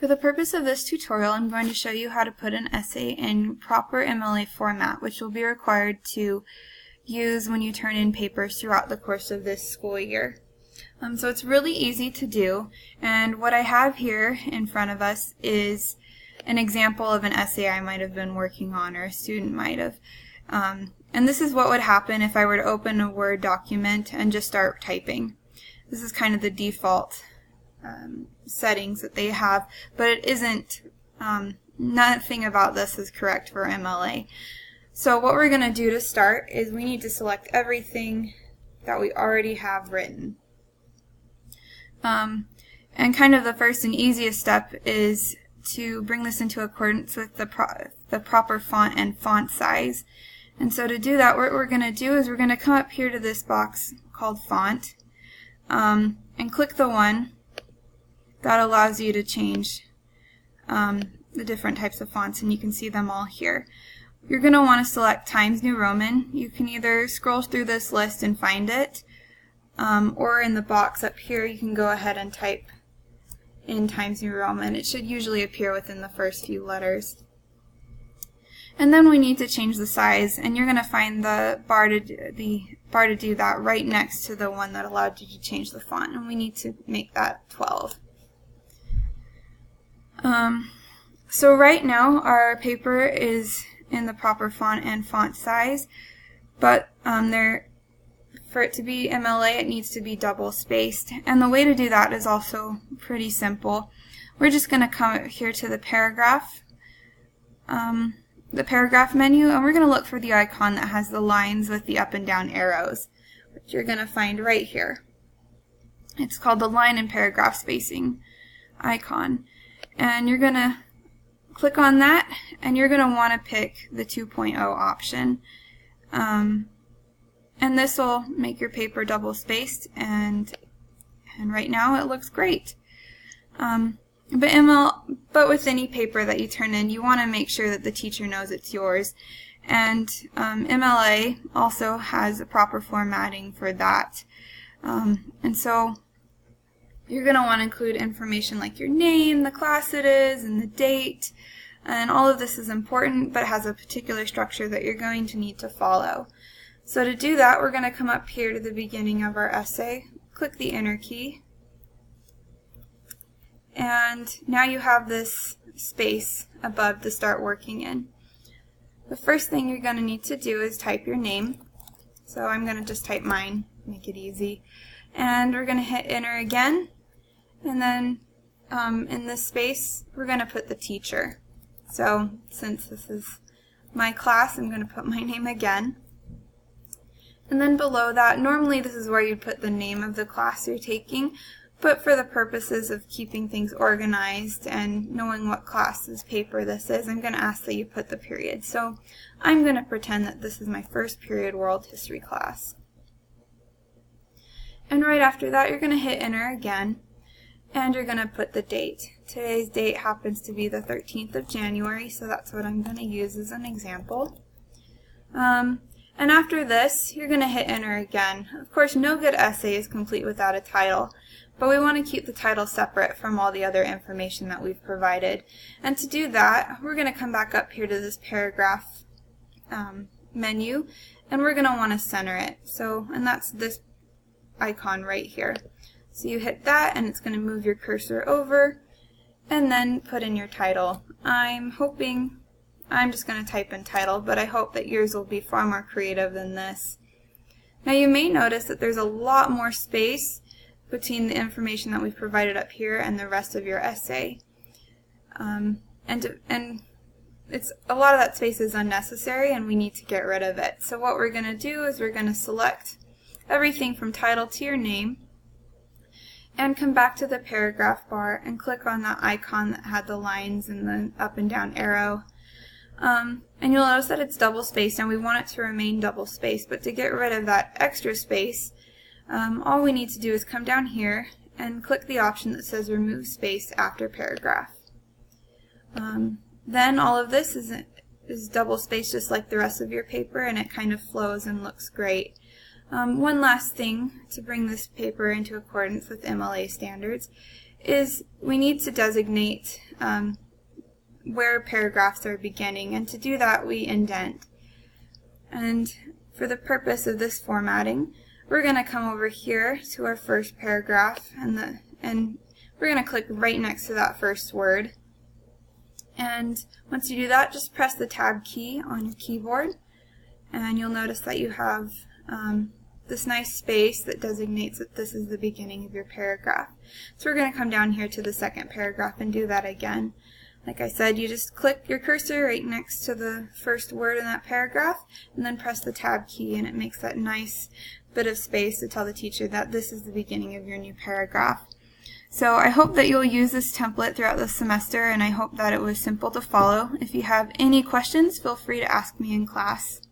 For the purpose of this tutorial, I'm going to show you how to put an essay in proper MLA format, which will be required to use when you turn in papers throughout the course of this school year. So it's really easy to do, and what I have here in front of us is an example of an essay I might have been working on, or a student might have. And this is what would happen if I were to open a Word document and just start typing. This is kind of the default settings that they have, but it isn't, nothing about this is correct for MLA. So what we're going to do to start is we need to select everything that we already have written. And kind of the first and easiest step is to bring this into accordance with the proper font and font size. And so to do that, what we're going to do is we're going to come up here to this box called Font, and click the one that allows you to change the different types of fonts, and you can see them all here. You're going to want to select Times New Roman. You can either scroll through this list and find it, or in the box up here you can go ahead and type in Times New Roman. It should usually appear within the first few letters. And then we need to change the size, and you're going to find the bar to do that right next to the one that allowed you to change the font, and we need to make that 12. So right now our paper is in the proper font and font size, but for it to be MLA, it needs to be double spaced, and the way to do that is also pretty simple. We're just going to come here to the paragraph menu, and we're going to look for the icon that has the lines with the up and down arrows, which you're going to find right here. It's called the line and paragraph spacing icon, and you're going to click on that, and you're going to want to pick the 2.0 option. And this will make your paper double spaced, and right now it looks great. But with any paper that you turn in, you want to make sure that the teacher knows it's yours. And MLA also has a proper formatting for that. And so you're going to want to include information like your name, the class it is, and the date. And all of this is important, but has a particular structure that you're going to need to follow. So to do that, we're going to come up here to the beginning of our essay, click the Enter key, and now you have this space above to start working in. The first thing you're going to need to do is type your name. So I'm going to just type mine, make it easy. And we're going to hit Enter again, and then in this space we're going to put the teacher. So since this is my class, I'm going to put my name again. And then below that, normally this is where you'd put the name of the class you're taking, but for the purposes of keeping things organized and knowing what class's paper this is, I'm going to ask that you put the period. So I'm going to pretend that this is my first period world history class. And right after that, you're going to hit Enter again, and you're going to put the date. Today's date happens to be the 13th of January, so that's what I'm going to use as an example. And after this, you're going to hit Enter again. Of course, no good essay is complete without a title, but we want to keep the title separate from all the other information that we've provided. And to do that, we're going to come back up here to this paragraph menu, and we're going to want to center it. And that's this icon right here. So you hit that, and it's going to move your cursor over, and then put in your title. I'm just going to type in title, but I hope that yours will be far more creative than this. Now you may notice that there's a lot more space between the information that we've provided up here and the rest of your essay. And a lot of that space is unnecessary, and we need to get rid of it. So what we're going to do is we're going to select everything from title to your name, and come back to the paragraph bar and click on that icon that had the lines and the up and down arrow. And you'll notice that it's double spaced, and we want it to remain double spaced, but to get rid of that extra space, all we need to do is come down here and click the option that says Remove Space After Paragraph. Then all of this is double spaced just like the rest of your paper, and it kind of flows and looks great. One last thing to bring this paper into accordance with MLA standards is we need to designate where paragraphs are beginning, and to do that we indent. And for the purpose of this formatting, we're going to come over here to our first paragraph, and we're going to click right next to that first word. And once you do that, just press the Tab key on your keyboard, and you'll notice that you have this nice space that designates that this is the beginning of your paragraph. So we're going to come down here to the second paragraph and do that again. Like I said, you just click your cursor right next to the first word in that paragraph, and then press the Tab key, and it makes that nice bit of space to tell the teacher that this is the beginning of your new paragraph. So I hope that you'll use this template throughout the semester, and I hope that it was simple to follow. If you have any questions, feel free to ask me in class.